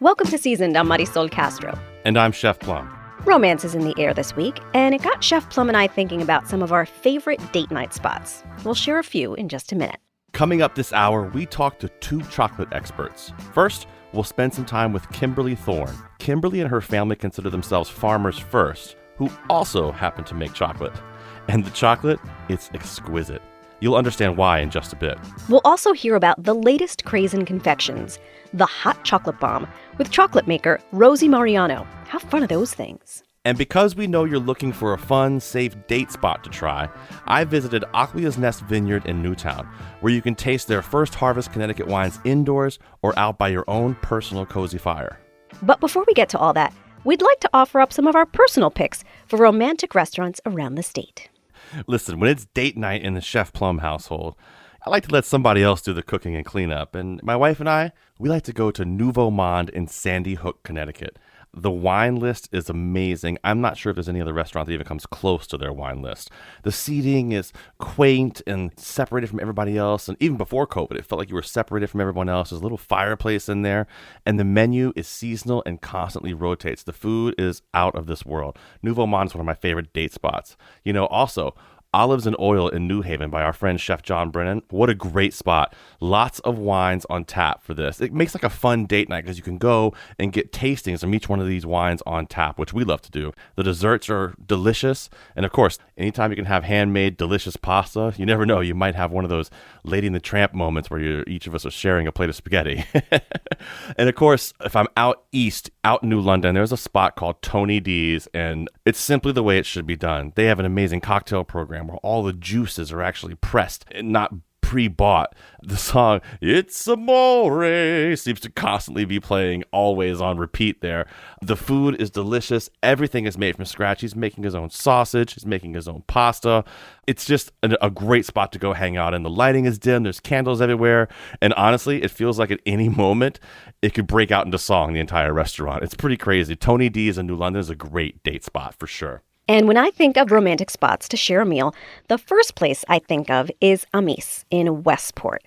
Welcome to Seasoned. I'm Marisol Castro. And I'm Chef Plum. Romance is in the air this week, and it got Chef Plum and I thinking about some of our favorite date night spots. We'll share a few in just a minute. Coming up this hour, we talk to two chocolate experts. First, we'll spend some time with Kimberly Thorn. Kimberly and her family consider themselves farmers first, who also happen to make chocolate. And the chocolate, it's exquisite. You'll understand why in just a bit. We'll also hear about the latest craze in confections, the hot chocolate bomb, with chocolate maker Rosie Mariano. How fun are those things? And because we know you're looking for a fun, safe date spot to try, I visited Aquilia's Nest Vineyard in Newtown, where you can taste their first harvest Connecticut wines indoors or out by your own personal cozy fire. But before we get to all that, we'd like to offer up some of our personal picks for romantic restaurants around the state. Listen, when it's date night in the Chef Plum household, I like to let somebody else do the cooking and cleanup. And my wife and I, we like to go to Nouveau Monde in Sandy Hook, Connecticut. The wine list is amazing. I'm not sure if there's any other restaurant that even comes close to their wine list. The seating is quaint and separated from everybody else. And even before COVID, it felt like you were separated from everyone else. There's a little fireplace in there. And the menu is seasonal and constantly rotates. The food is out of this world. Nouveau Monde is one of my favorite date spots. You know, also, Olives and Oil in New Haven by our friend Chef John Brennan. What a great spot. Lots of wines on tap for this. It makes like a fun date night because you can go and get tastings from each one of these wines on tap, which we love to do. The desserts are delicious. And of course, anytime you can have handmade delicious pasta, you never know. You might have one of those Lady and the Tramp moments where each of us are sharing a plate of spaghetti. And of course, if I'm out east, out in New London, there's a spot called Tony D's, and it's simply the way it should be done. They have an amazing cocktail program where all the juices are actually pressed and not pre-bought. The song It's Amore seems to constantly be playing always on repeat there. The food is delicious. Everything is made from scratch. He's making his own sausage. He's making his own pasta. It's just a great spot to go hang out in. The lighting is dim. There's candles everywhere. And honestly, it feels like at any moment it could break out into song, the entire restaurant. It's pretty crazy. Tony D's in New London is a great date spot for sure. And when I think of romantic spots to share a meal, the first place I think of is Amis in Westport.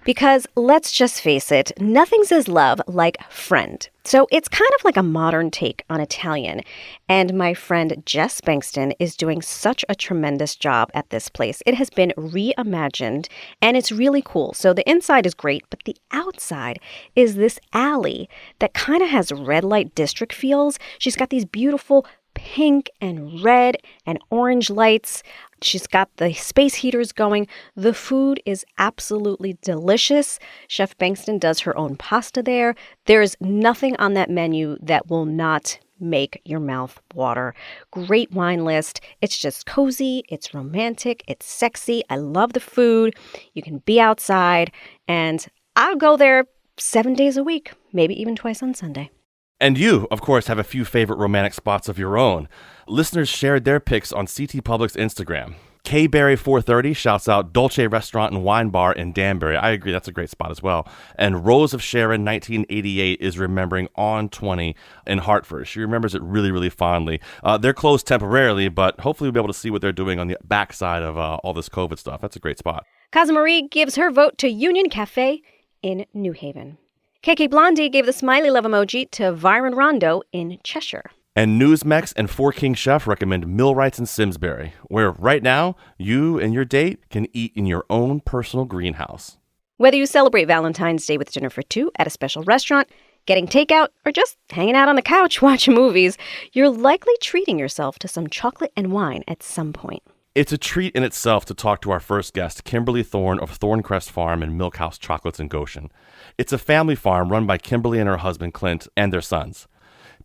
Because let's just face it, nothing says love like friend. So it's kind of like a modern take on Italian. And my friend Jess Bankston is doing such a tremendous job at this place. It has been reimagined and it's really cool. So the inside is great, but the outside is this alley that kind of has red light district feels. She's got these beautiful pink and red and orange lights. She's got the space heaters going. The food is absolutely delicious. Chef Bankston does her own pasta there. There's nothing on that menu that will not make your mouth water. Great wine list. It's just cozy. It's romantic. It's sexy. I love the food. You can be outside. And I'll go there 7 days a week, maybe even twice on Sunday. And you, of course, have a few favorite romantic spots of your own. Listeners shared their picks on CT Public's Instagram. Kberry430 shouts out Dolce Restaurant and Wine Bar in Danbury. I agree, that's a great spot as well. And Rose of Sharon 1988 is remembering On 20 in Hartford. She remembers it really, really fondly. They're closed temporarily, but hopefully we'll be able to see what they're doing on the backside of all this COVID stuff. That's a great spot. Casa Marie gives her vote to Union Cafe in New Haven. KK Blondie gave the smiley love emoji to Byron Rondo in Cheshire. And Newsmex and Four King Chef recommend Millwrights in Simsbury, where right now, you and your date can eat in your own personal greenhouse. Whether you celebrate Valentine's Day with dinner for two at a special restaurant, getting takeout, or just hanging out on the couch watching movies, you're likely treating yourself to some chocolate and wine at some point. It's a treat in itself to talk to our first guest, Kimberly Thorn of Thorncrest Farm and Milk House Chocolates in Goshen. It's a family farm run by Kimberly and her husband, Clint, and their sons.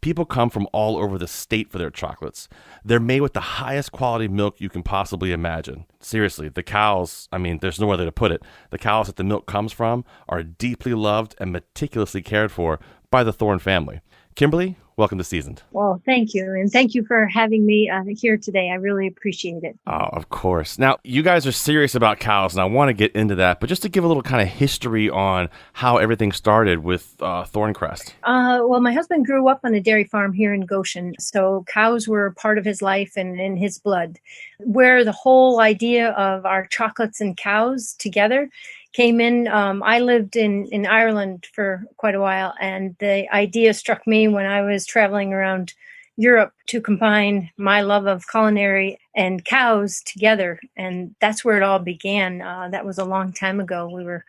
People come from all over the state for their chocolates. They're made with the highest quality milk you can possibly imagine. Seriously, the cows, there's no other way to put it. The cows that the milk comes from are deeply loved and meticulously cared for by the Thorn family. Kimberly, welcome to Seasoned. Well, thank you. And thank you for having me here today. I really appreciate it. Oh, of course. Now, you guys are serious about cows, and I want to get into that. But just to give a little kind of history on how everything started with Thorncrest. Well, my husband grew up on a dairy farm here in Goshen. So cows were part of his life and in his blood. Where the whole idea of our chocolates and cows together came in. I lived in Ireland for quite a while, and the idea struck me when I was traveling around Europe to combine my love of culinary and cows together. And that's where it all began. That was a long time ago. We were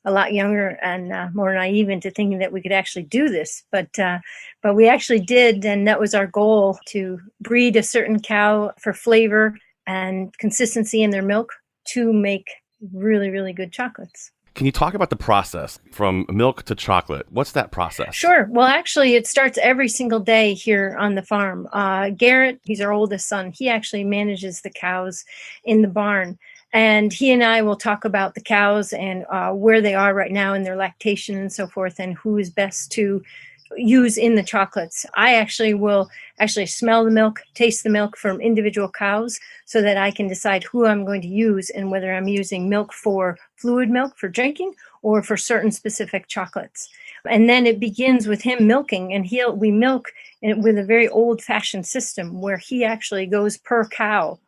a lot younger and more naive into thinking that we could actually do this. But we actually did, and that was our goal, to breed a certain cow for flavor and consistency in their milk to make really, really good chocolates. Can you talk about the process from milk to chocolate? What's that process? Sure. Well, actually, it starts every single day here on the farm. Garrett, he's our oldest son. He actually manages the cows in the barn. And he and I will talk about the cows and where they are right now in their lactation and so forth, and who is best to use in the chocolates. I actually will smell the milk, taste the milk from individual cows so that I can decide who I'm going to use and whether I'm using milk for fluid milk for drinking or for certain specific chocolates. And then it begins with him milking, and we milk with a very old-fashioned system where he actually goes per cow.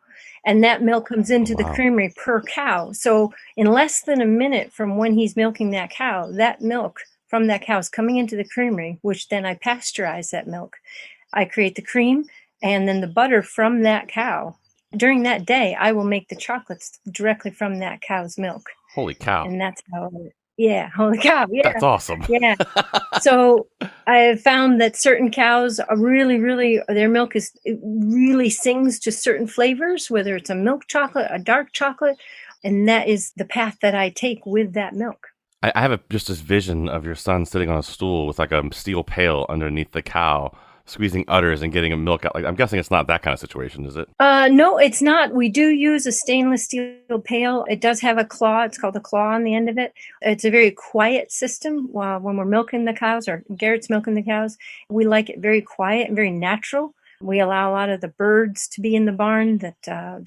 And that milk comes into the creamery per cow. So in less than a minute from when he's milking that cow, that milk from that cow is coming into the creamery, which then I pasteurize that milk. I create the cream and then the butter from that cow. During that day, I will make the chocolates directly from that cow's milk. Holy cow. And that's how holy cow. Yeah. That's awesome. Yeah. So I have found that certain cows are really, their milk really sings to certain flavors, whether it's a milk chocolate, a dark chocolate, and that is the path that I take with that milk. I have just this vision of your son sitting on a stool with like a steel pail underneath the cow, squeezing udders and getting a milk out. Like, I'm guessing it's not that kind of situation, is it? No, it's not. We do use a stainless steel pail. It does have a claw. It's called a claw on the end of it. It's a very quiet system when we're milking the cows, or Garrett's milking the cows. We like it very quiet and very natural. We allow a lot of the birds to be in the barn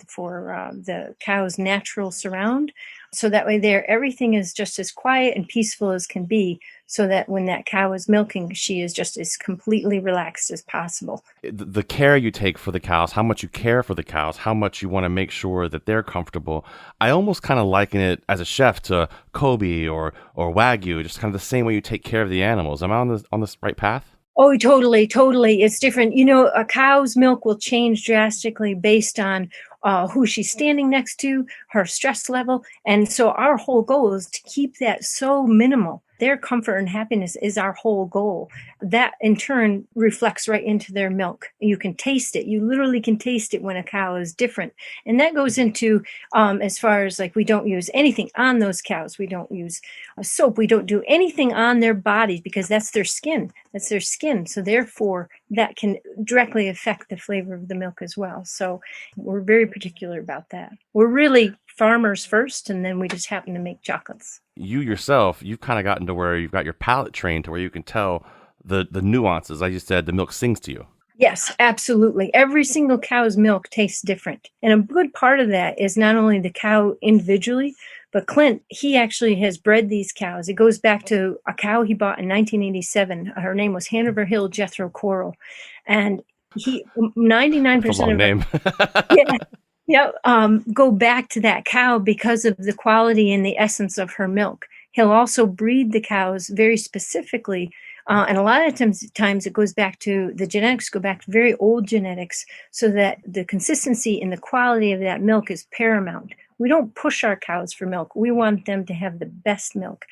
for the cow's natural surround. So that way everything is just as quiet and peaceful as can be, so that when that cow is milking, she is just as completely relaxed as possible. The care you take for the cows, how much you care for the cows, how much you want to make sure that they're comfortable. I almost kind of liken it as a chef to Kobe or Wagyu, just kind of the same way you take care of the animals. Am I on this right path? Oh, totally. It's different. A cow's milk will change drastically based on who she's standing next to, her stress level. And so our whole goal is to keep that so minimal. Their comfort and happiness is our whole goal. That in turn reflects right into their milk. You can taste it. You literally can taste it when a cow is different. And that goes into as far as like, we don't use anything on those cows. We don't use soap. We don't do anything on their bodies because that's their skin. That's their skin. So therefore, that can directly affect the flavor of the milk as well. So we're very particular about that. We're really farmers first, and then we just happen to make chocolates. You yourself, you've kind of gotten to where you've got your palate trained to where you can tell the nuances. Like you said, the milk sings to you. Yes, absolutely. Every single cow's milk tastes different. And a good part of that is not only the cow individually, but Clint, he actually has bred these cows. It goes back to a cow he bought in 1987. Her name was Hanover Hill Jethro Coral. And he, 99% That's a long of name. Go back to that cow because of the quality and the essence of her milk. He'll also breed the cows very specifically. And a lot of times it goes back to the genetics, go back to very old genetics, so that the consistency and the quality of that milk is paramount. We don't push our cows for milk. We want them to have the best milk.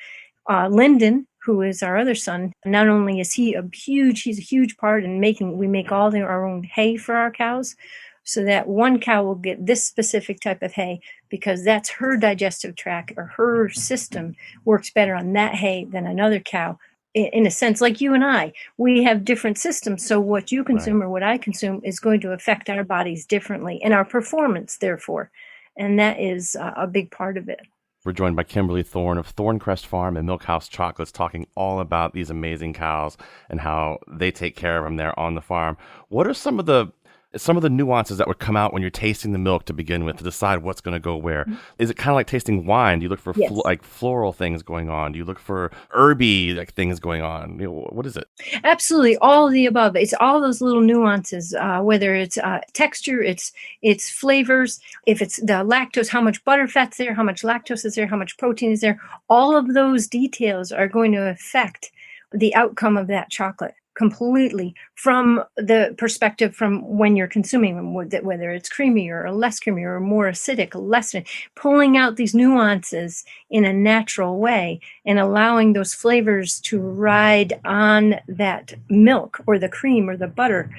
Lyndon, who is our other son, not only is he's a huge part in we make all our own hay for our cows, so that one cow will get this specific type of hay because that's her digestive tract, or her system works better on that hay than another cow. In a sense, like you and I, we have different systems. So what you consume or what I consume is going to affect our bodies differently and our performance, therefore. And that is a big part of it. We're joined by Kimberly Thorn of Thorncrest Farm and Milkhouse Chocolates, talking all about these amazing cows and how they take care of them there on the farm. What are some of the some of the nuances that would come out when you're tasting the milk to begin with to decide what's going to go where? Is it kind of like tasting wine? Do you look for Yes. like floral things going on? Do you look for herby like things going on? What is it? Absolutely, all of the above. It's all those little nuances, whether it's texture, it's flavors, if it's the lactose, how much butter fat's there, how much lactose is there, how much protein is there. All of those details are going to affect the outcome of that chocolate completely, from the perspective from when you're consuming them, whether it's creamier or less creamy or more acidic, less, pulling out these nuances in a natural way and allowing those flavors to ride on that milk or the cream or the butter.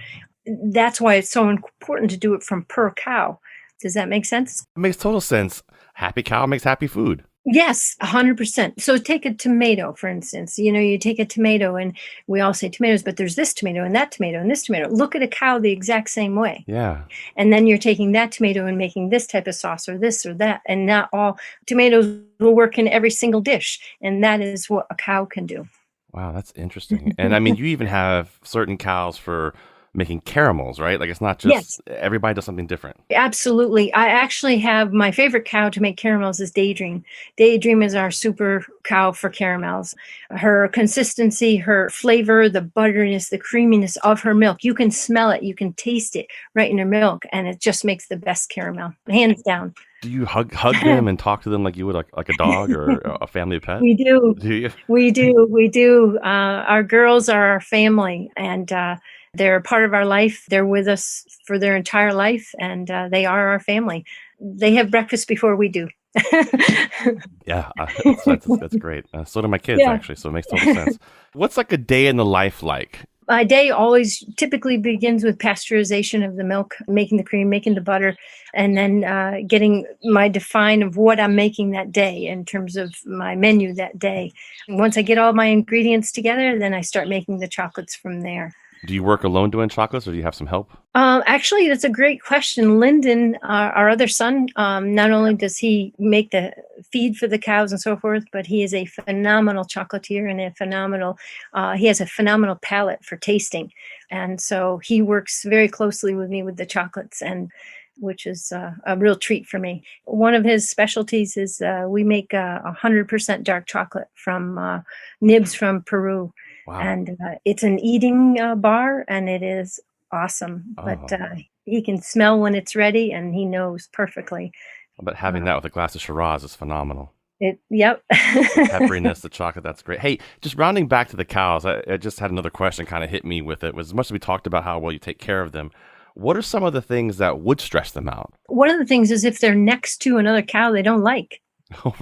That's why it's so important to do it from per cow. Does that make sense? It makes total sense. Happy cow makes happy food. Yes, 100%. So take a tomato, for instance. You take a tomato, and we all say tomatoes, but there's this tomato and that tomato and this tomato. Look at a cow the exact same way. Yeah. And then you're taking that tomato and making this type of sauce or this or that. And not all tomatoes will work in every single dish. And that is what a cow can do. Wow, that's interesting. And I mean, you even have certain cows for making caramels, right? Like it's not just everybody does something different. Absolutely. I actually have my favorite cow to make caramels is Daydream. Daydream is our super cow for caramels. Her consistency, her flavor, the butteriness, the creaminess of her milk. You can smell it. You can taste it right in her milk. And it just makes the best caramel, hands down. Do you hug them and talk to them like you would like a dog or a family pet? We do. Do you? We do. Our girls are our family, and they're a part of our life. They're with us for their entire life, and they are our family. They have breakfast before we do. Yeah, that's great. So do my kids, actually, so it makes total sense. What's like a day in the life like? My day always typically begins with pasteurization of the milk, making the cream, making the butter, and then getting my define of what I'm making that day in terms of my menu that day. And once I get all my ingredients together, then I start making the chocolates from there. Do you work alone doing chocolates, or do you have some help? Actually, that's a great question. Lyndon, our other son, not only does he make the feed for the cows and so forth, but he is a phenomenal chocolatier and he has a phenomenal palate for tasting. And so he works very closely with me with the chocolates, and which is a real treat for me. One of his specialties is we make 100% dark chocolate from nibs from Peru. Wow. And it's an eating bar, and it is awesome. But he can smell when it's ready, and he knows perfectly. But having that with a glass of Shiraz is phenomenal. Yep. The pepperiness, the chocolate, that's great. Hey, just rounding back to the cows, I just had another question kind of hit me with it. Was as much as we talked about how well you take care of them, what are some of the things that would stress them out? One of the things is if they're next to another cow they don't like. Oh,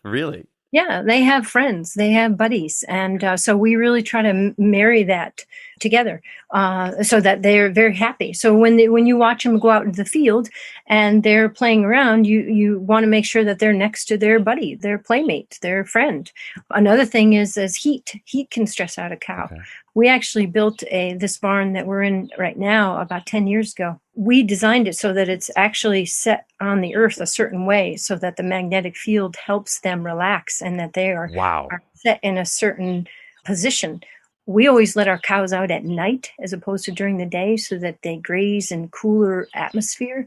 really? Yeah, they have friends, they have buddies. And so we really try to marry that together so that they're very happy. So when you watch them go out into the field and they're playing around, you want to make sure that they're next to their buddy, their playmate, their friend. Another thing is heat. Heat can stress out a cow. Okay. We actually built this barn that we're in right now about 10 years ago. We designed it so that it's actually set on the earth a certain way so that the magnetic field helps them relax and that they are set in a certain position. We always let our cows out at night as opposed to during the day so that they graze in cooler atmosphere.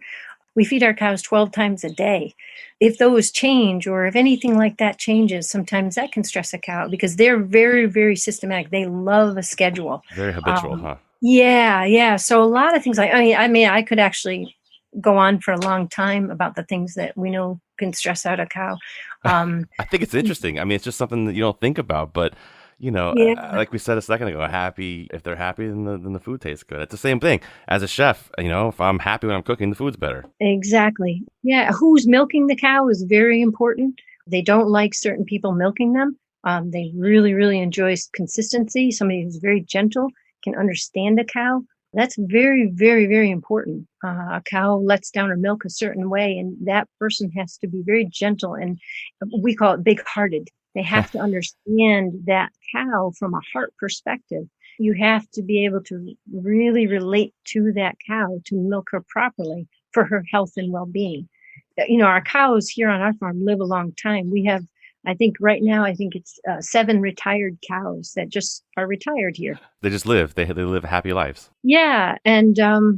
We feed our cows 12 times a day. If those change or if anything like that changes, sometimes that can stress a cow because they're very, very systematic. They love a schedule. Very habitual, huh? Yeah. So a lot of things I mean, I could actually go on for a long time about the things that we know can stress out a cow. I think it's interesting. I mean, it's just something that you don't think about, but like we said a second ago, if they're happy, then the food tastes good. It's the same thing as a chef. If I'm happy when I'm cooking, the food's better. Exactly. Yeah. Who's milking the cow is very important. They don't like certain people milking them. They really, really enjoy consistency. Somebody who's very gentle can understand a cow. That's very, very, very important. A cow lets down her milk a certain way, and that person has to be very gentle, and we call it big-hearted. They have to understand that cow from a heart perspective. You have to be able to really relate to that cow to milk her properly for her health and well-being. Our cows here on our farm live a long time. We have I think right now, it's 7 retired cows that just are retired here. They just live. They live happy lives. Yeah. And,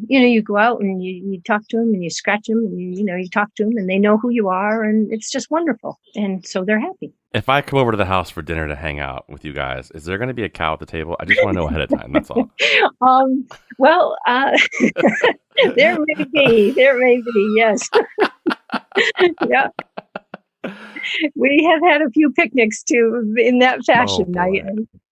you go out and you talk to them and you scratch them and you talk to them and they know who you are and it's just wonderful. And so they're happy. If I come over to the house for dinner to hang out with you guys, is there going to be a cow at the table? I just want to know ahead of time. That's all. Well, there may be, yes. Yeah. We have had a few picnics too in that fashion,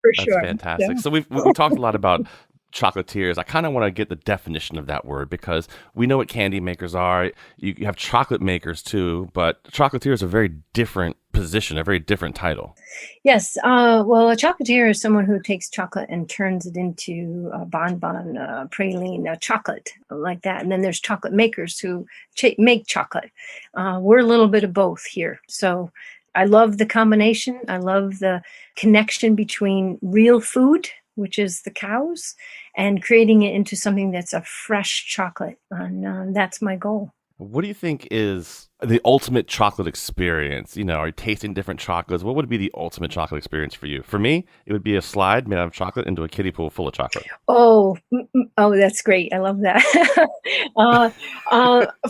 for sure. That's fantastic. So we've talked a lot about chocolatiers. I kind of want to get the definition of that word because we know what candy makers are. You have chocolate makers too, but chocolatier is a very different position, a very different title. Yes. Well, a chocolatier is someone who takes chocolate and turns it into a bonbon, a praline, a chocolate like that. And then there's chocolate makers who make chocolate. We're a little bit of both here. So I love the combination. I love the connection between real food, which is the cows, and creating it into something that's a fresh chocolate. And that's my goal. What do you think is the ultimate chocolate experience? Are you tasting different chocolates? What would be the ultimate chocolate experience for you? For me, it would be a slide made out of chocolate into a kiddie pool full of chocolate. Oh, that's great. I love that.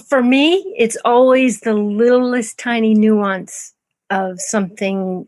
For me, it's always the littlest tiny nuance of something,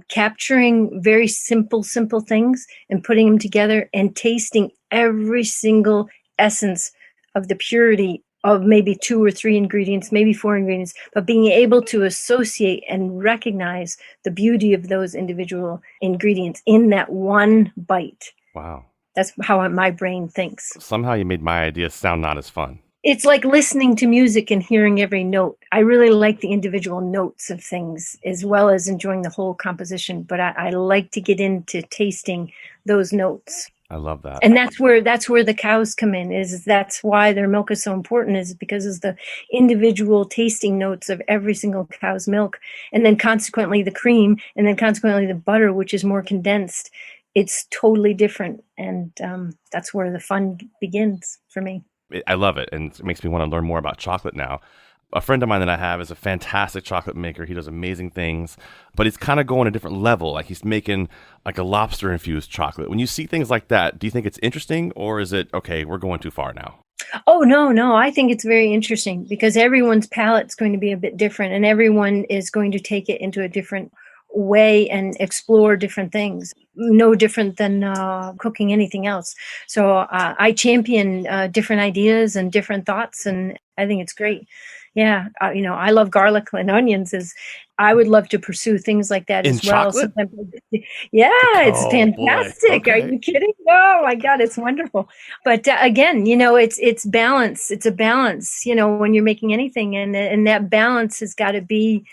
capturing very simple things and putting them together and tasting every single essence of the purity of maybe 2 or 3 ingredients, maybe 4 ingredients, but being able to associate and recognize the beauty of those individual ingredients in that one bite. Wow. That's how my brain thinks. Somehow you made my idea sound not as fun. It's like listening to music and hearing every note. I really like the individual notes of things as well as enjoying the whole composition, but I like to get into tasting those notes. I love that. And that's where the cows come in. That's why their milk is so important, is because of the individual tasting notes of every single cow's milk, and then consequently the cream, and then consequently the butter, which is more condensed. It's totally different, and that's where the fun begins for me. I love it, and it makes me want to learn more about chocolate now. A friend of mine that I have is a fantastic chocolate maker. He does amazing things, but he's kind of going a different level. Like he's making like a lobster-infused chocolate. When you see things like that, do you think it's interesting, or is it, okay, we're going too far now? Oh, no. I think it's very interesting because everyone's palate's going to be a bit different, and everyone is going to take it into a different way and explore different things, no different than cooking anything else. So I champion different ideas and different thoughts, and I think it's great. Yeah, I love garlic and onions. I would love to pursue things like that as well. Yeah, it's fantastic. Okay. Are you kidding? Oh my God, it's wonderful. But again, it's balance. It's a balance. When you're making anything, and that balance has got to be,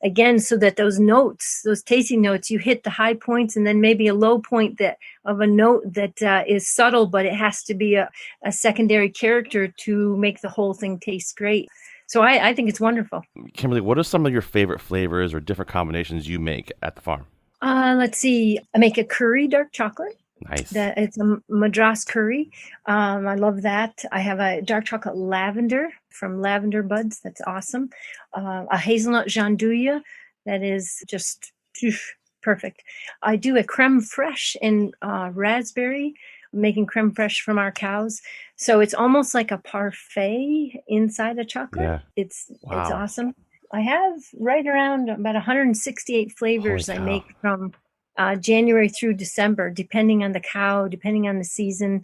again, so that those notes, those tasting notes, you hit the high points and then maybe a low point of a note that is subtle, but it has to be a secondary character to make the whole thing taste great. So I think it's wonderful. Kimberly, what are some of your favorite flavors or different combinations you make at the farm? Let's see. I make a curry dark chocolate. Nice. It's a Madras curry. I love that. I have a dark chocolate lavender from Lavender Buds. That's awesome. A hazelnut gianduja that is just perfect. I do a creme fraiche in raspberry, making creme fraiche from our cows. So it's almost like a parfait inside a chocolate. Yeah. It's awesome. I have right around about 168 flavors I make from January through December, depending on the cow, depending on the season.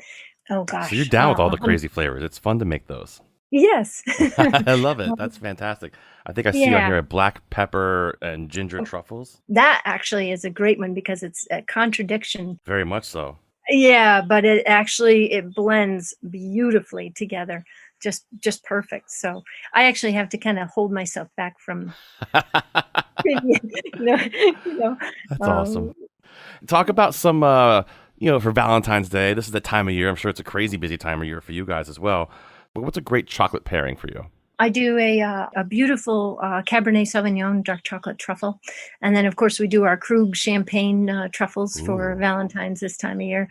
Oh gosh. So you're down with all the crazy flavors. It's fun to make those. Yes. I love it. That's fantastic. I think I see on here black pepper and ginger truffles. That actually is a great one because it's a contradiction. Very much so. Yeah, but it blends beautifully together. Just perfect. So I actually have to kind of hold myself back from That's awesome. Talk about some for Valentine's Day. This is the time of year. I'm sure it's a crazy busy time of year for you guys as well. But what's a great chocolate pairing for you? I do a beautiful Cabernet Sauvignon dark chocolate truffle. And then, of course, we do our Krug champagne truffles for Valentine's this time of year.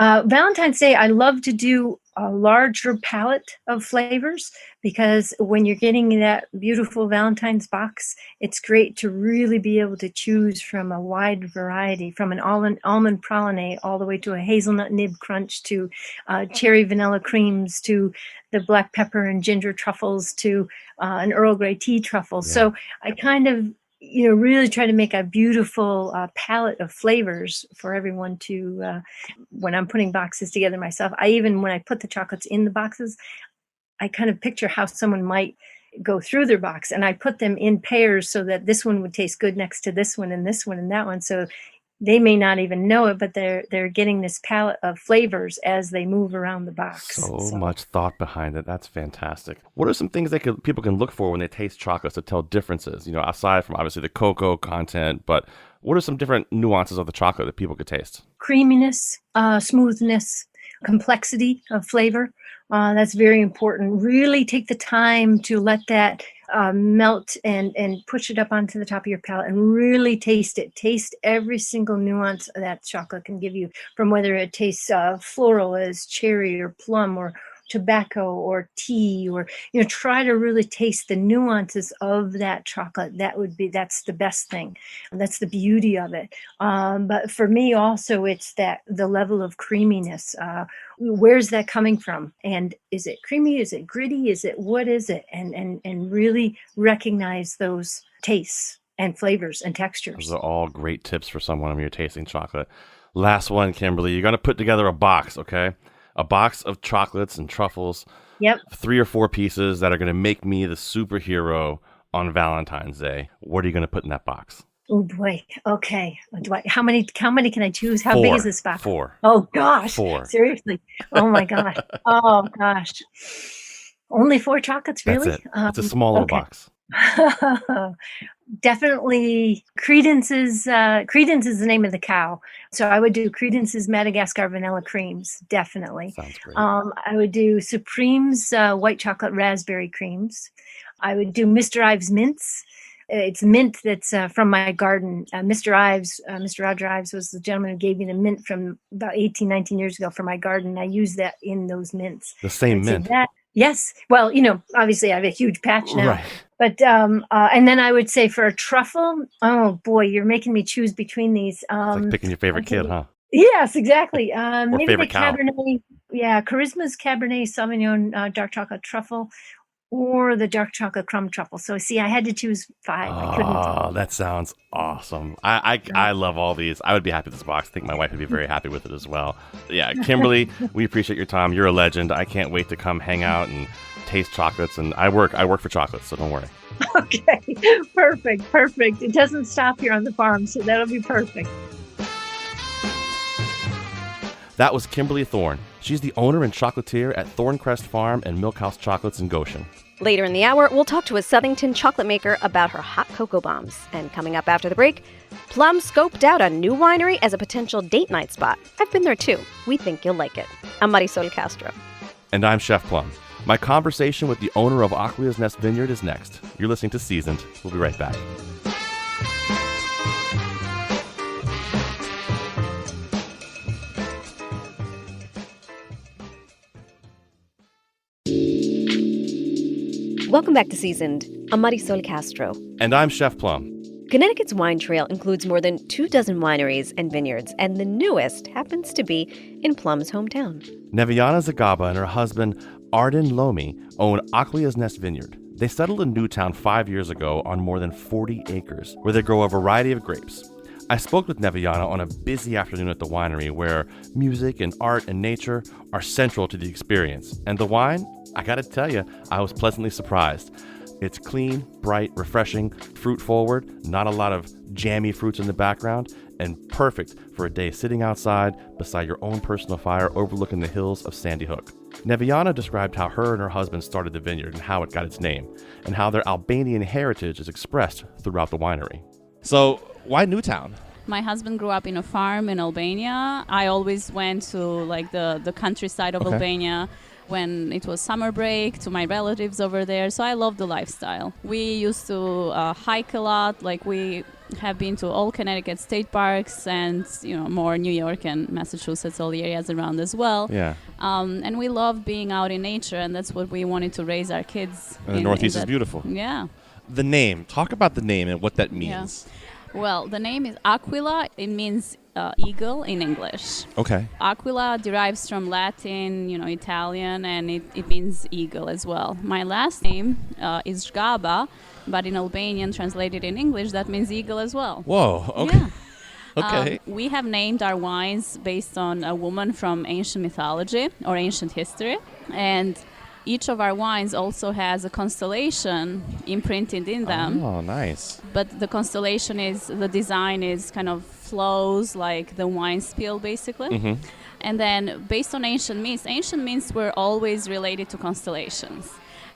Valentine's Day, I love to do a larger palette of flavors because when you're getting that beautiful Valentine's box, it's great to really be able to choose from a wide variety, from an almond praline all the way to a hazelnut nib crunch to cherry vanilla creams to the black pepper and ginger truffles to an Earl Grey tea truffle. Yeah. So I kind of really try to make a beautiful palette of flavors for everyone to, when I'm putting boxes together myself. When I put the chocolates in the boxes, I kind of picture how someone might go through their box, and I put them in pairs so that this one would taste good next to this one and this one and that one. So they may not even know it, but they're getting this palette of flavors as they move around the box. So much thought behind it. That's fantastic. What are some things that people can look for when they taste chocolates to tell differences? Aside from obviously the cocoa content, but what are some different nuances of the chocolate that people could taste? Creaminess, smoothness, complexity of flavor. That's very important. Really take the time to let that melt and push it up onto the top of your palate and really taste it. Taste every single nuance that chocolate can give you, from whether it tastes floral as cherry or plum or tobacco or tea, or try to really taste the nuances of that chocolate. That's the best thing. That's the beauty of it. But for me also, it's the level of creaminess. Where's that coming from? And is it creamy? Is it gritty? What is it? And really recognize those tastes and flavors and textures. Those are all great tips for someone when you're tasting chocolate. Last one, Kimberly, you're going to put together a box, okay? A box of chocolates and truffles. Yep. 3 or 4 pieces that are going to make me the superhero on Valentine's Day. What are you going to put in that box? Oh boy. Okay. How many can I choose? How 4. big is this box? 4. Oh gosh. 4. Seriously. Oh my gosh. Oh gosh. Only 4 chocolates, really? That's it. It's a small little box. Definitely Credence is the name of the cow. So I would do Credence's Madagascar vanilla creams. Definitely. Sounds great. I would do Supreme's white chocolate raspberry creams. I would do Mr. Ives mints. It's mint that's from my garden. Mr. Roger Ives was the gentleman who gave me the mint from about 18, 19 years ago for my garden. I use that in those mints. The same mint. Yes. Well, obviously I have a huge patch now. Right. But and then I would say for a truffle, oh boy, you're making me choose between these. It's like picking your favorite kid, huh? Yes, exactly. Maybe the cow. Cabernet, Charisma's Cabernet Sauvignon dark chocolate truffle, or the dark chocolate crumb truffle. So see, I had to choose 5. I couldn't. Oh, that sounds awesome. I love all these. I would be happy with this box. I think my wife would be very happy with it as well. Yeah, Kimberly, we appreciate your time. You're a legend. I can't wait to come hang out and taste chocolates. And I work for chocolates, so don't worry. Okay, perfect. It doesn't stop here on the farm, so that'll be perfect. That was Kimberly Thorn. She's the owner and chocolatier at Thorncrest Farm and Milkhouse Chocolates in Goshen. Later in the hour, we'll talk to a Southington chocolate maker about her hot cocoa bombs. And coming up after the break, Plum scoped out a new winery as a potential date night spot. I've been there too. We think you'll like it. I'm Marisol Castro. And I'm Chef Plum. My conversation with the owner of Aqua's Nest Vineyard is next. You're listening to Seasoned. We'll be right back. Welcome back to Seasoned. I'm Marisol Castro. And I'm Chef Plum. Connecticut's wine trail includes more than 24 wineries and vineyards, and the newest happens to be in Plum's hometown. Neviana Zagaba and her husband, Arden Lomi, own Aqua's Nest Vineyard. They settled in Newtown 5 years ago on more than 40 acres, where they grow a variety of grapes. I spoke with Neviana on a busy afternoon at the winery where music and art and nature are central to the experience. And the wine, I gotta tell you, I was pleasantly surprised. It's clean, bright, refreshing, fruit-forward, not a lot of jammy fruits in the background, and perfect for a day sitting outside beside your own personal fire overlooking the hills of Sandy Hook. Neviana described how her and her husband started the vineyard and how it got its name, and how their Albanian heritage is expressed throughout the winery. So, why Newtown? My husband grew up in a farm in Albania. I always went to the countryside of Albania when it was summer break, to my relatives over there. So I love the lifestyle. We used to hike a lot. We have been to all Connecticut state parks and, more New York and Massachusetts, all the areas around as well. Yeah. And we love being out in nature, and that's what we wanted to raise our kids. And the Northeast is beautiful. Yeah. The name. Talk about the name and what that means. Yeah. Well, the name is Aquila. It means eagle in English. Okay. Aquila derives from Latin, Italian, and it means eagle as well. My last name is Gaba, but in Albanian, translated in English, that means eagle as well. Whoa. Okay. Yeah. Okay. We have named our wines based on a woman from ancient mythology or ancient history, and each of our wines also has a constellation imprinted in them. Oh, nice. But the constellation the design is kind of flows like the wine spill, basically. Mm-hmm. And then based on ancient myths were always related to constellations.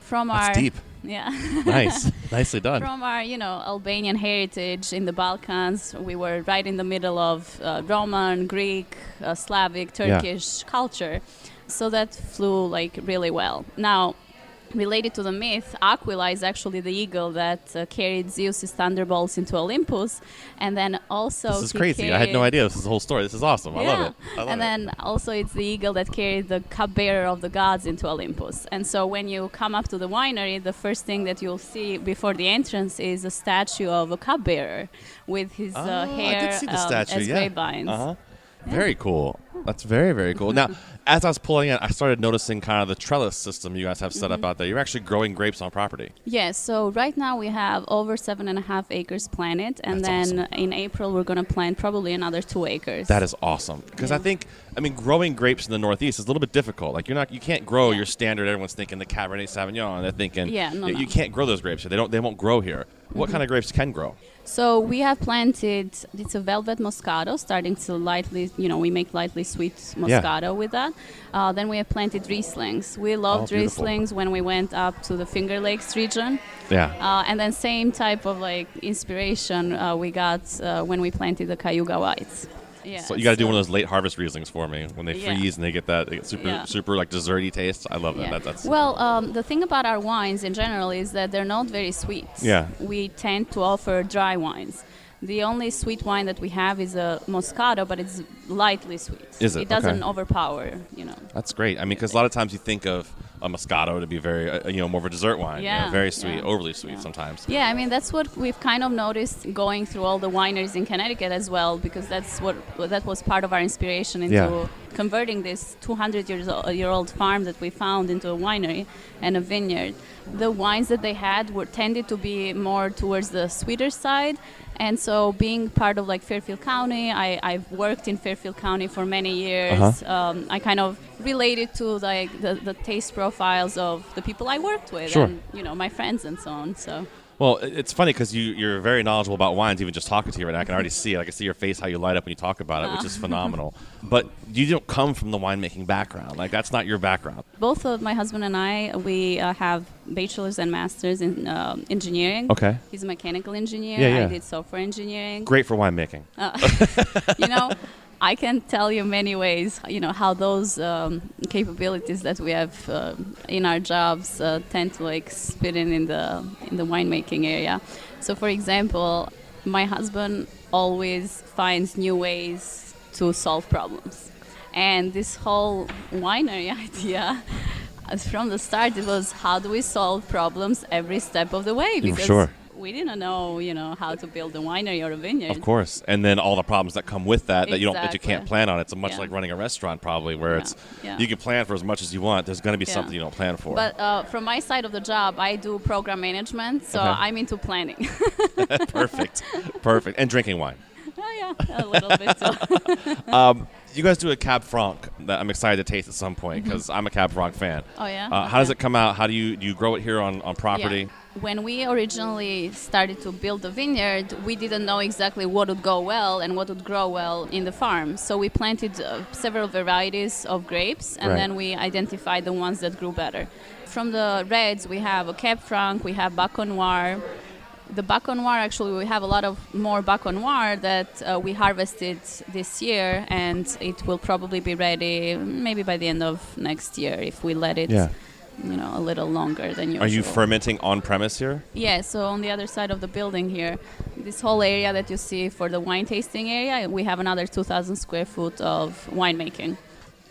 That's deep. Yeah. Nice. Nicely done. From our, Albanian heritage in the Balkans, we were right in the middle of Roman, Greek, Slavic, Turkish culture. So that flew really well. Now, related to the myth, Aquila is actually the eagle that carried Zeus's thunderbolts into Olympus, and then also this is crazy. I had no idea this is the whole story. This is awesome. Yeah. I love it. Then also it's the eagle that carried the cupbearer of the gods into Olympus. And so when you come up to the winery, the first thing that you'll see before the entrance is a statue of a cupbearer with his hair I did see the statue, as grapevines. Uh-huh. Very cool. That's very, very cool. Now, as I was pulling in, I started noticing kind of the trellis system you guys have set up out there. You're actually growing grapes on property. Yes. So right now we have over 7.5 acres planted, and That's then awesome. in April we're going to plant probably another 2 acres. That is awesome. Because I mean, growing grapes in the Northeast is a little bit difficult. Like you can't grow your standard. Everyone's thinking the Cabernet Sauvignon. They're thinking you can't grow those grapes here. They won't grow here. What kind of grapes can grow? So we have planted, it's a velvet Moscato, starting to lightly, we make lightly sweet Moscato with that. Then we have planted Rieslings. We loved Rieslings when we went up to the Finger Lakes region. Yeah. And then same type of inspiration we got when we planted the Cayuga Whites. Yeah, so you got to do one of those late harvest Rieslings for me when they freeze and they get that super desserty taste. I love that. That's the thing about our wines in general is that they're not very sweet. Yeah. We tend to offer dry wines. The only sweet wine that we have is a Moscato, but it's lightly sweet. Is it? It doesn't overpower, That's great. I mean, because a lot of times you think of a Moscato to be very, more of a dessert wine. Yeah. Very sweet, overly sweet sometimes. Yeah, I mean, that's what we've kind of noticed going through all the wineries in Connecticut as well, because that was part of our inspiration into converting this 200-year-old farm that we found into a winery and a vineyard. The wines that they had tended to be more towards the sweeter side. And so being part of Fairfield County, I've worked in Fairfield County for many years. I kind of related to the taste profiles of the people I worked with and my friends and so on. So. Well, it's funny because you're very knowledgeable about wines, even just talking to you right now. I can already see it. I can see your face, how you light up when you talk about it, which is phenomenal. But you don't come from the winemaking background. That's not your background. Both of my husband and I, we have bachelor's and master's in engineering. Okay. He's a mechanical engineer. Yeah. I did software engineering. Great for winemaking. I can tell you many ways, how those capabilities that we have in our jobs tend to spit in the winemaking area. So, for example, my husband always finds new ways to solve problems, and this whole winery idea. From the start, it was how do we solve problems every step of the way? Because we didn't know, how to build a winery or a vineyard. Of course, and then all the problems that come with that that you can't plan on. It's much like running a restaurant, probably, where you can plan for as much as you want. There's going to be something you don't plan for. But from my side of the job, I do program management, so I'm into planning. Perfect, and drinking wine. Oh yeah, a little bit too. You guys do a Cab Franc that I'm excited to taste at some point because I'm a Cab Franc fan. Oh yeah. How does it come out? How do you grow it here on property? Yeah. When we originally started to build the vineyard, we didn't know exactly what would go well and what would grow well in the farm. So we planted several varieties of grapes, and then we identified the ones that grew better. From the reds, we have a Cab Franc, we have Baco Noir. The Baco Noir, actually, we have a lot of more Baco Noir that we harvested this year, and it will probably be ready maybe by the end of next year if we let it a little longer than usual. Are you fermenting on premise here? Yeah, so on the other side of the building here, this whole area that you see for the wine tasting area, we have another 2,000 square foot of winemaking.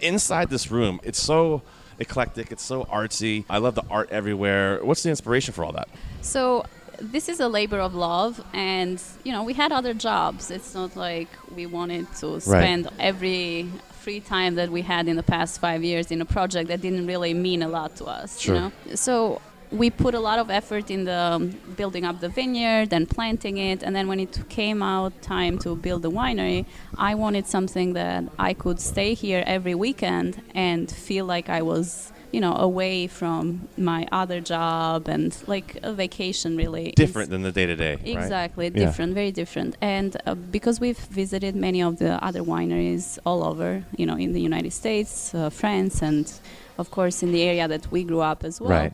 Inside this room, it's so eclectic, it's so artsy. I love the art everywhere. What's the inspiration for all that? So this is a labor of love, and we had other jobs. It's not like we wanted to spend every free time that we had in the past 5 years in a project that didn't really mean a lot to us. Sure. So we put a lot of effort in the building up the vineyard and planting it, and then when it came out time to build the winery, I wanted something that I could stay here every weekend and feel like I was away from my other job, and like a vacation, really. Different than the day-to-day, right? Exactly, different, very different. And because we've visited many of the other wineries all over, in the United States, France, and of course in the area that we grew up as well. Right.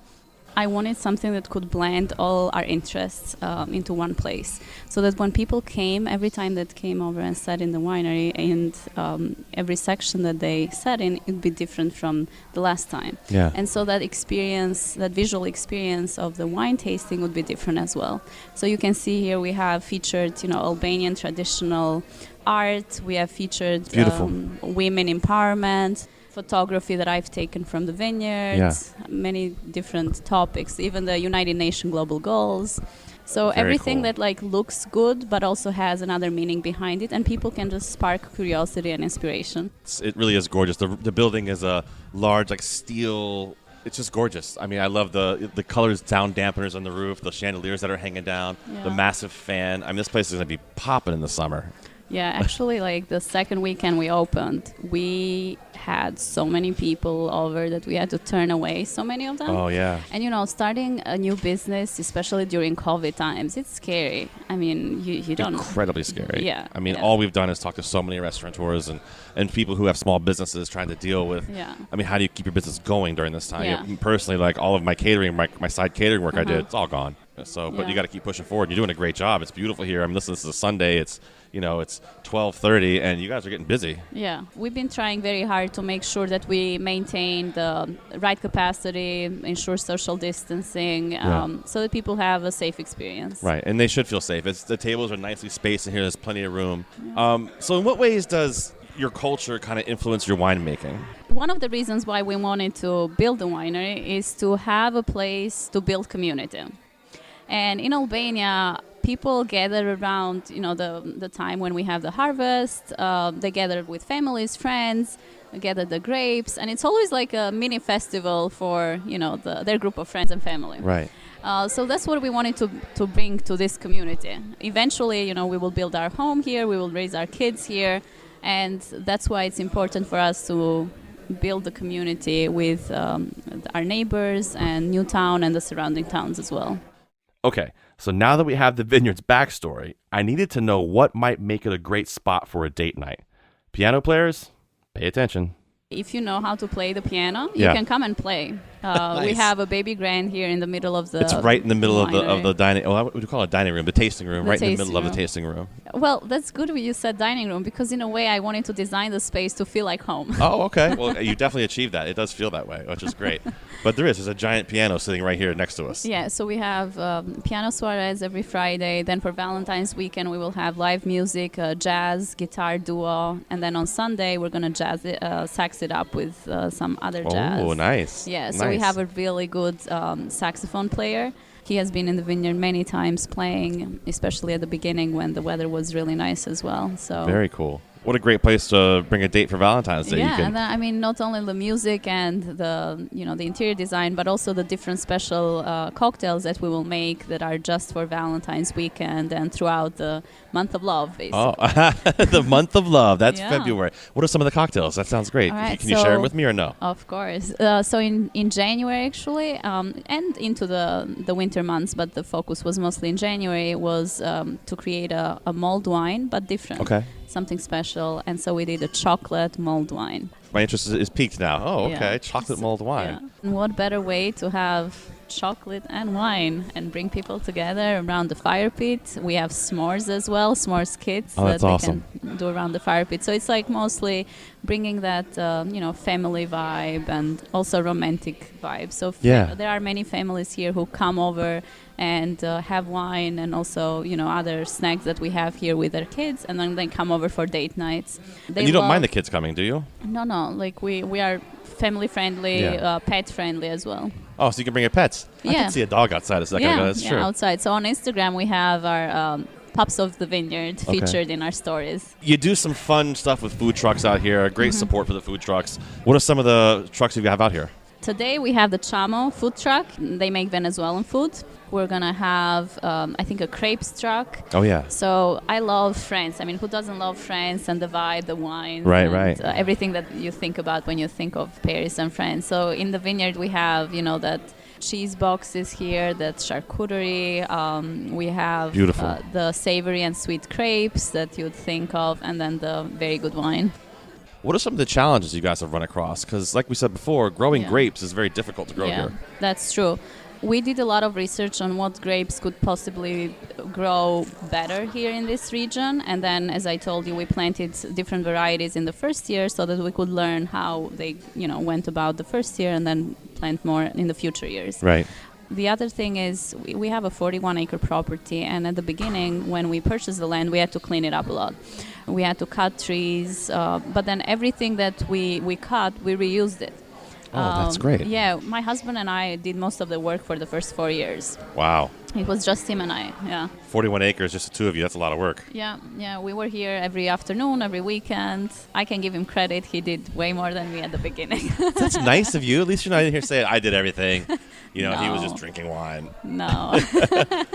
I wanted something that could blend all our interests into one place, so that when people came, every time that came over and sat in the winery, and every section that they sat in, it'd be different from the last time. Yeah. And so that experience, that visual experience of the wine tasting would be different as well. So you can see here we have featured, Albanian traditional art. We have featured women empowerment, photography that I've taken from the vineyards, many different topics, even the United Nations global goals. So Very everything cool. that looks good but also has another meaning behind it, and people can just spark curiosity and inspiration. It really is gorgeous. The building is a large steel. It's just gorgeous. I mean, I love the colors, sound dampeners on the roof, the chandeliers that are hanging down, the massive fan. I mean, this place is going to be popping in the summer. Yeah, actually, the second weekend we opened, we had so many people over that we had to turn away so many of them. Oh, yeah. And, starting a new business, especially during COVID times, it's scary. I mean, you don't... Incredibly scary. Yeah. I mean, all we've done is talk to so many restaurateurs and people who have small businesses trying to deal with... Yeah. I mean, how do you keep your business going during this time? Yeah. Personally, all of my catering, my side catering work I did, it's all gone. So, but you got to keep pushing forward. You're doing a great job. It's beautiful here. I mean, listen, this is a Sunday. It's, it's 12:30, and you guys are getting busy. Yeah, we've been trying very hard to make sure that we maintain the right capacity, ensure social distancing, so that people have a safe experience. Right, and they should feel safe. The tables are nicely spaced in here. There's plenty of room. Yeah. So in what ways does your culture kind of influence your winemaking? One of the reasons why we wanted to build a winery is to have a place to build community. And in Albania, people gather around, the time when we have the harvest. They gather with families, friends, gather the grapes, and it's always like a mini festival for, their group of friends and family. Right. So that's what we wanted to bring to this community. Eventually, we will build our home here, we will raise our kids here, and that's why it's important for us to build the community with our neighbors and Newtown and the surrounding towns as well. Okay, so now that we have the vineyard's backstory, I needed to know what might make it a great spot for a date night. Piano players, pay attention. If you know how to play the piano, you can come and play. Nice. We have a baby grand here in the middle of the... It's right in the middle of the dining... Well, what would you call it? A dining room, the tasting room, right in the middle of the tasting room. Well, that's good when you said dining room, because in a way I wanted to design the space to feel like home. Oh, okay. Well, you definitely achieved that. It does feel that way, which is great. But there's a giant piano sitting right here next to us. Yeah, so we have piano soirees every Friday. Then for Valentine's weekend, we will have live music, jazz, guitar duo. And then on Sunday, we're going to sax it up with some other jazz. Oh, nice. Yeah, so we have a really good saxophone player. He has been in the vineyard many times playing, especially at the beginning when the weather was really nice as well. So very cool. What a great place to bring a date for Valentine's Day. Yeah, and then, I mean, not only the music and the interior design, but also the different special cocktails that we will make that are just for Valentine's weekend and throughout the month of love, basically. Oh, the month of love. That's February. What are some of the cocktails? That sounds great. Right, can you share them with me or no? Of course. So in January, actually, and into the winter months, but the focus was mostly in January, was to create a mulled wine, but different. Okay. Something special, and so we did a chocolate mulled wine. My interest is piqued now. Oh, okay. Yeah. Chocolate mulled wine. Yeah. And what better way to have chocolate and wine and bring people together around the fire pit. We have s'mores as well, s'mores kits that's that awesome. they can do around the fire pit. So it's like mostly bringing that, family vibe and also romantic vibe. So there are many families here who come over and have wine and also, other snacks that we have here with their kids, and then they come over for date nights. And you don't mind the kids coming, do you? No. Like we are family friendly, pet friendly as well. Oh, so you can bring your pets. Yeah. I can see a dog outside a second ago. That's true. Outside. So on Instagram we have our Pups of the Vineyard featured in our stories. You do some fun stuff with food trucks out here. Great support for the food trucks. What are some of the trucks you have out here? Today we have the Chamo food truck. They make Venezuelan food. We're going to have, I think, a crepes truck. Oh, yeah. So I love France. I mean, who doesn't love France and the vibe, the wine, right. Everything that you think about when you think of Paris and France. So in the vineyard we have, that cheese boxes here, that charcuterie. We have the savory and sweet crepes that you'd think of, and then the very good wine. What are some of the challenges you guys have run across? Because like we said before, growing grapes is very difficult to grow here. That's true. We did a lot of research on what grapes could possibly grow better here in this region. And then, as I told you, we planted different varieties in the first year so that we could learn how they, went about the first year and then plant more in the future years. Right. The other thing is we have a 41-acre property, and at the beginning, when we purchased the land, we had to clean it up a lot. We had to cut trees, but then everything that we cut, we reused it. Oh, that's great. Yeah, my husband and I did most of the work for the first 4 years. Wow. It was just him and I, 41 acres, just the two of you. That's a lot of work. Yeah. We were here every afternoon, every weekend. I can give him credit. He did way more than me at the beginning. That's nice of you. At least you're not in here saying, I did everything. He was just drinking wine. No.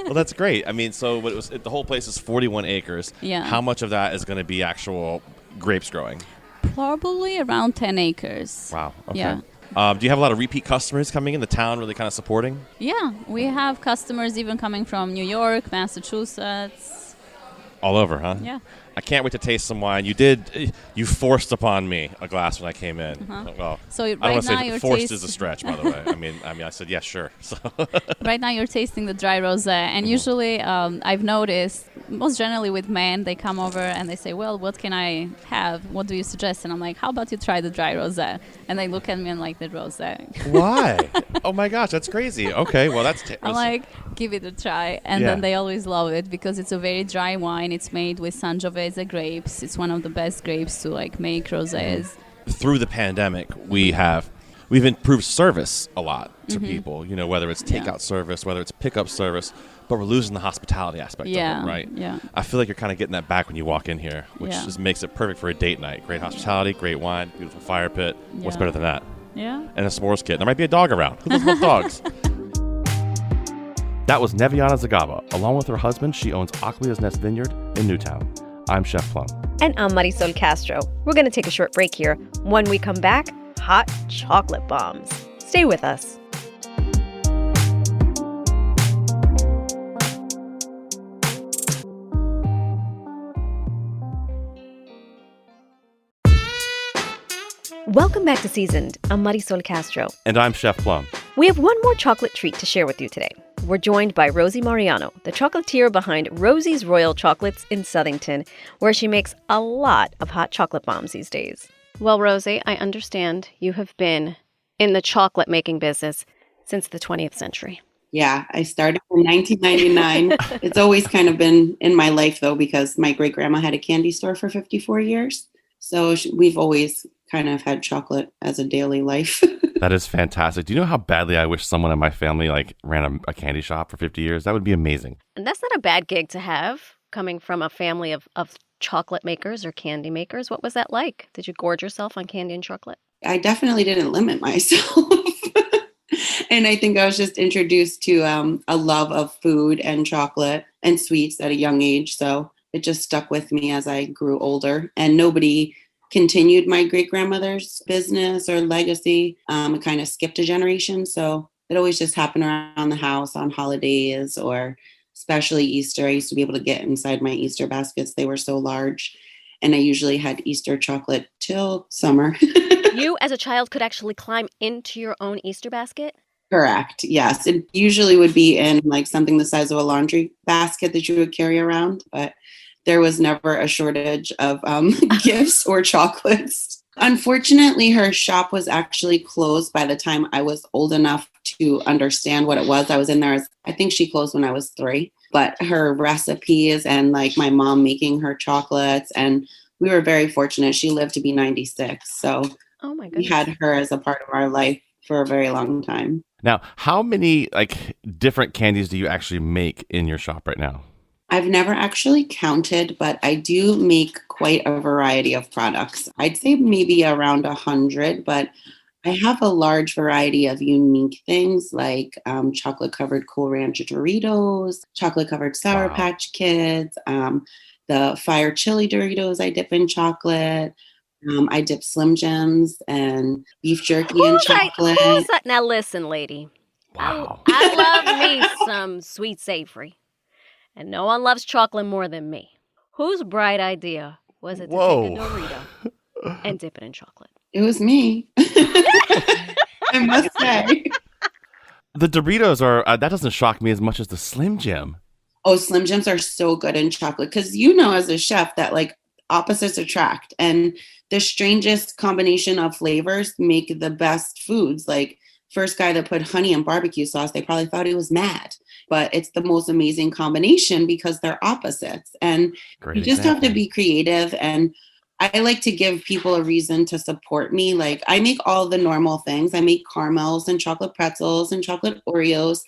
Well, that's great. I mean, so the whole place is 41 acres. Yeah. How much of that is going to be actual grapes growing? Probably around 10 acres. Wow. Okay. Yeah. Do you have a lot of repeat customers coming in? The town really kind of supporting? Yeah, we have customers even coming from New York, Massachusetts. All over, huh? Yeah. I can't wait to taste some wine. You forced upon me a glass when I came in. Well, so I don't right want to now say you're forced is a stretch, by the way. I mean, I said, yeah, sure. So right now you're tasting the dry rosé, and usually I've noticed, most generally with men, they come over and they say, well, what can I have? What do you suggest? And I'm like, how about you try the dry rosé? And they look at me and like, the rosé. Why? Oh my gosh, that's crazy. Okay, well I'm like, give it a try. And then they always love it because it's a very dry wine. It's made with Sangiovese grapes. It's one of the best grapes to make rosés. Through the pandemic, we've improved service a lot to people, whether it's takeout service, whether it's pickup service, but we're losing the hospitality aspect of it, right? Yeah. I feel like you're kind of getting that back when you walk in here, which just makes it perfect for a date night. Great hospitality, great wine, beautiful fire pit. What's better than that? Yeah. And a s'mores kit. There might be a dog around. Who doesn't love dogs? That was Neviana Zagaba. Along with her husband, she owns Aclia's Nest Vineyard in Newtown. I'm Chef Plum. And I'm Marisol Castro. We're going to take a short break here. When we come back, hot chocolate bombs. Stay with us. Welcome back to Seasoned. I'm Marisol Castro. And I'm Chef Plum. We have one more chocolate treat to share with you today. We're joined by Rosie Mariano, the chocolatier behind Rosie's Royal Chocolates in Southington, where she makes a lot of hot chocolate bombs these days. Well, Rosie, I understand you have been in the chocolate making business since the 20th century. Yeah, I started in 1999. It's always kind of been in my life, though, because my great-grandma had a candy store for 54 years. So we've always kind of had chocolate as a daily life. That is fantastic. Do you know how badly I wish someone in my family ran a candy shop for 50 years? That would be amazing. And that's not a bad gig to have, coming from a family of chocolate makers or candy makers. What was that like? Did you gorge yourself on candy and chocolate? I definitely didn't limit myself. And I think I was just introduced to a love of food and chocolate and sweets at a young age. So it just stuck with me as I grew older. And nobody continued my great-grandmother's business or legacy. It kind of skipped a generation. So it always just happened around the house on holidays, or especially Easter. I used to be able to get inside my Easter baskets. They were so large. And I usually had Easter chocolate till summer. You, as a child, could actually climb into your own Easter basket? Correct. Yes. It usually would be in like something the size of a laundry basket that you would carry around, but there was never a shortage of gifts or chocolates. Unfortunately, her shop was actually closed by the time I was old enough to understand what it was. I was in there I think she closed when I was 3, but her recipes and like my mom making her chocolates, and we were very fortunate. She lived to be 96. So Oh my we goodness. had her as a part of our life for a very long time. Now, how many like different candies do you actually make in your shop right now? I've never actually counted, but I do make quite a variety of products. I'd say maybe around 100, but I have a large variety of unique things like chocolate-covered Cool Ranch Doritos, chocolate-covered Sour Wow. Patch Kids, the Fire Chili Doritos I dip in chocolate. I dip Slim Jims and beef jerky in chocolate. Who's that? Now listen, lady. Wow. I love me some sweet savory. And no one loves chocolate more than me. Whose bright idea was it to take a Dorito and dip it in chocolate? It was me. I must say. The Doritos are, that doesn't shock me as much as the Slim Jim. Oh, Slim Jims are so good in chocolate because you know as a chef that like opposites attract, and the strangest combination of flavors make the best foods. Like first guy that put honey in barbecue sauce, they probably thought he was mad, but it's the most amazing combination because they're opposites, and Great you just example. have to be creative. And I like to give people a reason to support me. Like I make all the normal things. I make caramels and chocolate pretzels and chocolate Oreos,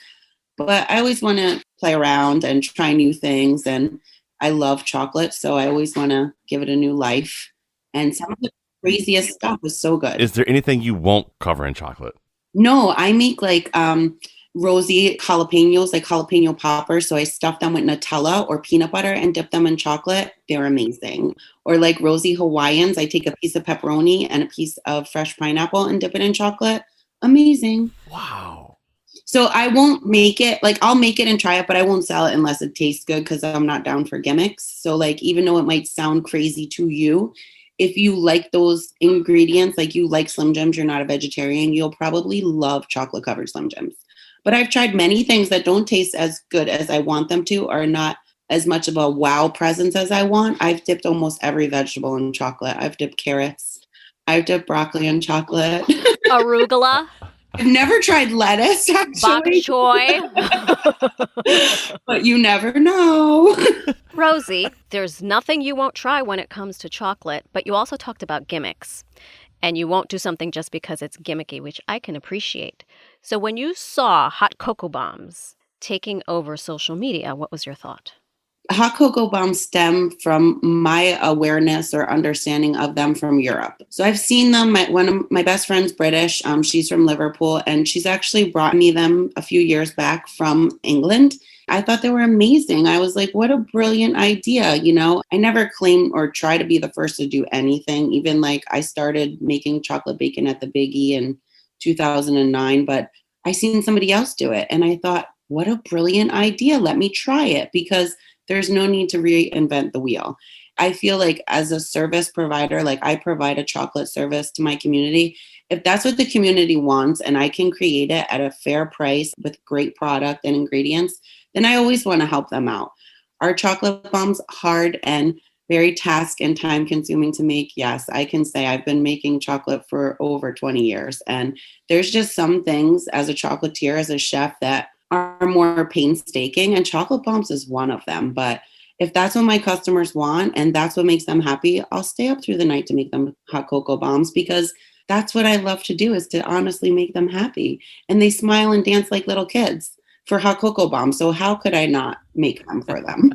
but I always want to play around and try new things. And I love chocolate, so I always want to give it a new life. And some of the craziest stuff is so good. Is there anything you won't cover in chocolate? No, I make like Rosie jalapenos, like jalapeno poppers. So I stuff them with Nutella or peanut butter and dip them in chocolate. They're amazing. Or like Rosie Hawaiians, I take a piece of pepperoni and a piece of fresh pineapple and dip it in chocolate. Amazing. Wow. So I won't make it, like I'll make it and try it, but I won't sell it unless it tastes good because I'm not down for gimmicks. So like, even though it might sound crazy to you, if you like those ingredients, like you like Slim Jims, you're not a vegetarian, you'll probably love chocolate covered Slim Jims. But I've tried many things that don't taste as good as I want them to, or not as much of a wow presence as I want. I've dipped almost every vegetable in chocolate. I've dipped carrots. I've dipped broccoli in chocolate. Arugula, I've never tried lettuce, bok actually, choy. but you never know. Rosie, there's nothing you won't try when it comes to chocolate, but you also talked about gimmicks. And you won't do something just because it's gimmicky, which I can appreciate. So when you saw hot cocoa bombs taking over social media, what was your thought? Hot cocoa bombs stem from my awareness or understanding of them from Europe. So I've seen them. One of my best friends, British, she's from Liverpool, and she's actually brought me them a few years back from England. I thought they were amazing. I was like, what a brilliant idea. You know, I never claim or try to be the first to do anything. Even like I started making chocolate bacon at the Biggie in 2009, but I seen somebody else do it. And I thought, what a brilliant idea. Let me try it, because there's no need to reinvent the wheel. I feel like as a service provider, like I provide a chocolate service to my community. If that's what the community wants and I can create it at a fair price with great product and ingredients, then I always want to help them out. Are chocolate bombs hard and very task and time consuming to make? Yes, I can say I've been making chocolate for over 20 years. And there's just some things as a chocolatier, as a chef, that are more painstaking, and chocolate bombs is one of them. But if that's what my customers want and that's what makes them happy, I'll stay up through the night to make them hot cocoa bombs, because that's what I love to do, is to honestly make them happy. And they smile and dance like little kids for hot cocoa bombs. So how could I not make them for them?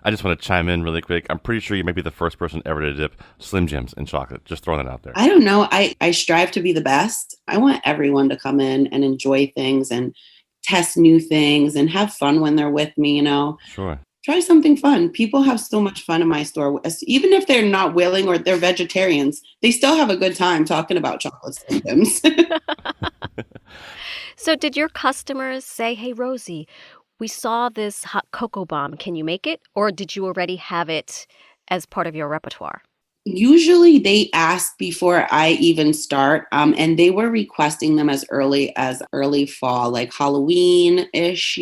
I just want to chime in really quick. I'm pretty sure you may be the first person ever to dip Slim Jims in chocolate. Just throwing that out there. I don't know. I strive to be the best. I want everyone to come in and enjoy things and test new things and have fun when they're with me, you know. Sure. Try something fun. People have so much fun in my store. Even if they're not willing or they're vegetarians, they still have a good time talking about chocolate symptoms. So did your customers say, hey, Rosie, we saw this hot cocoa bomb. Can you make it? Or did you already have it as part of your repertoire? Usually they ask before I even start, and they were requesting them as early fall, like Halloween-ish,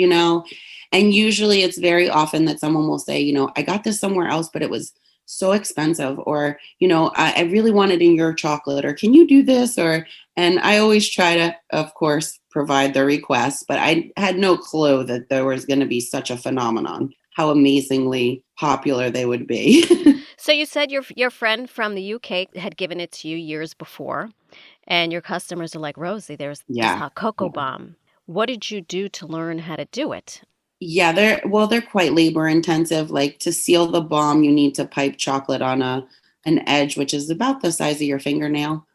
and usually it's very often that someone will say, I got this somewhere else, but it was so expensive, or, I really wanted in your chocolate, or can you do this? And I always try to, of course, provide the request, but I had no clue that there was going to be such a phenomenon, how amazingly popular they would be. So you said your friend from the UK had given it to you years before, and your customers are like, Rosie, there's this hot cocoa bomb. What did you do to learn how to do it? Yeah, they're quite labor intensive. Like, to seal the bomb, you need to pipe chocolate on an edge, which is about the size of your fingernail.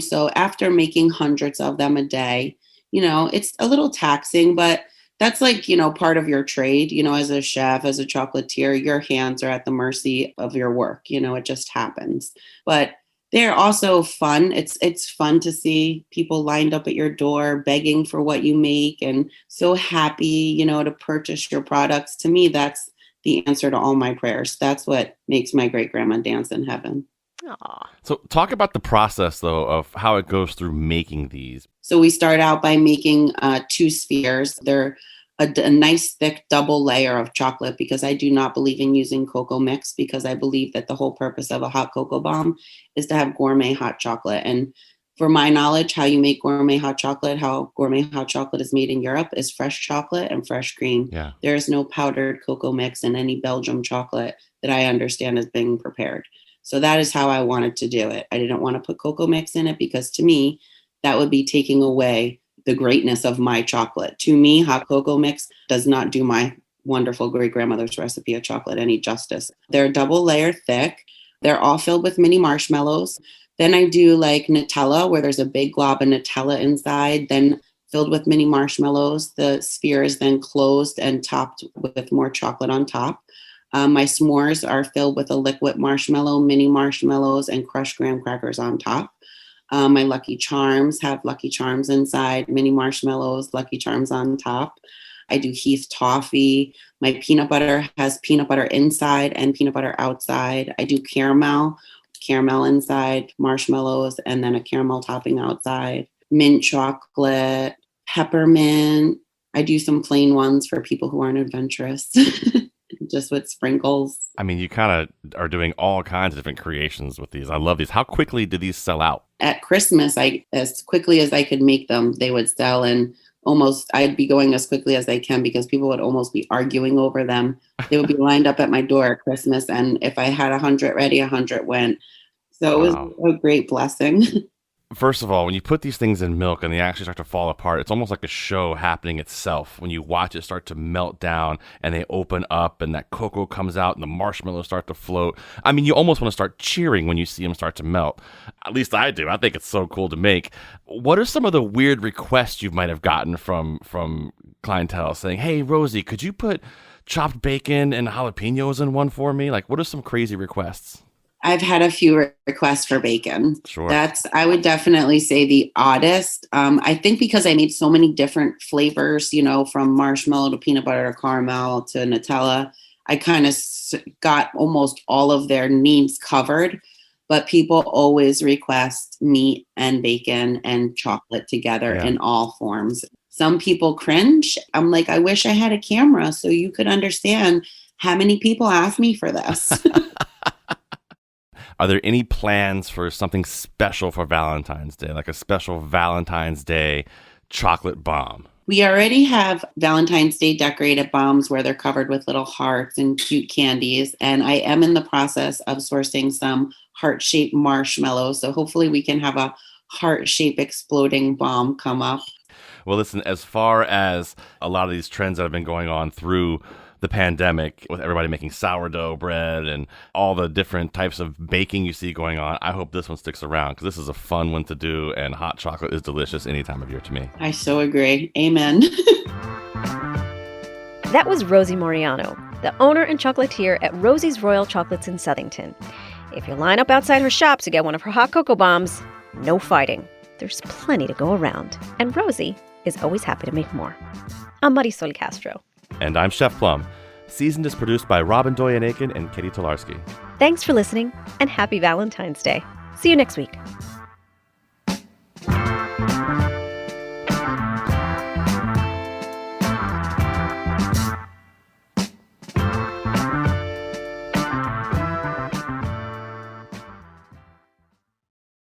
So after making hundreds of them a day, it's a little taxing, but that's like, part of your trade, as a chef, as a chocolatier, your hands are at the mercy of your work. It just happens. But they're also fun. It's fun to see people lined up at your door begging for what you make and so happy, to purchase your products. To me, that's the answer to all my prayers. That's what makes my great grandma dance in heaven. Aww. So talk about the process, though, of how it goes through making these. So we start out by making 2 spheres. They're a nice thick double layer of chocolate, because I do not believe in using cocoa mix, because I believe that the whole purpose of a hot cocoa bomb is to have gourmet hot chocolate. And for my knowledge, how you make gourmet hot chocolate, how gourmet hot chocolate is made in Europe, is fresh chocolate and fresh cream. Yeah. There is no powdered cocoa mix in any Belgium chocolate that I understand is being prepared. So that is how I wanted to do it. I didn't want to put cocoa mix in it, because to me, that would be taking away the greatness of my chocolate. To me, hot cocoa mix does not do my wonderful great grandmother's recipe of chocolate any justice. They're double layer thick. They're all filled with mini marshmallows. Then I do like Nutella, where there's a big glob of Nutella inside, then filled with mini marshmallows. The sphere is then closed and topped with more chocolate on top. My s'mores are filled with a liquid marshmallow, mini marshmallows, and crushed graham crackers on top. My Lucky Charms have Lucky Charms inside, mini marshmallows, Lucky Charms on top. I do Heath toffee. My peanut butter has peanut butter inside and peanut butter outside. I do caramel inside, marshmallows, and then a caramel topping outside. Mint chocolate, peppermint. I do some plain ones for people who aren't adventurous. Just with sprinkles. I mean, you kind of are doing all kinds of different creations with these. I love these. How quickly did these sell out? At Christmas, as quickly as I could make them, they would sell, and I'd be going as quickly as I can, because people would almost be arguing over them. They would be lined up at my door at Christmas, and if I had 100 ready, 100 went. So it was a great blessing. First of all, when you put these things in milk and they actually start to fall apart, it's almost like a show happening itself. When you watch it start to melt down and they open up and that cocoa comes out and the marshmallows start to float. I mean, you almost want to start cheering when you see them start to melt. At least I do. I think it's so cool to make. What are some of the weird requests you might have gotten from clientele saying, hey, Rosie, could you put chopped bacon and jalapenos in one for me? Like, what are some crazy requests? I've had a few requests for bacon. Sure. That's, I would definitely say, the oddest. I think because I made so many different flavors, from marshmallow to peanut butter to caramel to Nutella, I kind of got almost all of their needs covered. But people always request meat and bacon and chocolate together in all forms. Some people cringe. I'm like, I wish I had a camera so you could understand how many people ask me for this. Are there any plans for something special for Valentine's Day, like a special Valentine's Day chocolate bomb? We already have Valentine's Day decorated bombs where they're covered with little hearts and cute candies. And I am in the process of sourcing some heart-shaped marshmallows. So hopefully we can have a heart-shaped exploding bomb come up. Well, listen, as far as a lot of these trends that have been going on through the pandemic, with everybody making sourdough bread and all the different types of baking you see going on, I hope this one sticks around, because this is a fun one to do, and hot chocolate is delicious any time of year to me. I so agree. Amen. That was Rosie Mariano, the owner and chocolatier at Rosie's Royal Chocolates in Southington. If you line up outside her shop to get one of her hot cocoa bombs, no fighting. There's plenty to go around, and Rosie is always happy to make more. I'm Marisol Castro. And I'm Chef Plum. Seasoned is produced by Robyn Doyon-Aitken and Catie Talarski. Thanks for listening, and happy Valentine's Day. See you next week.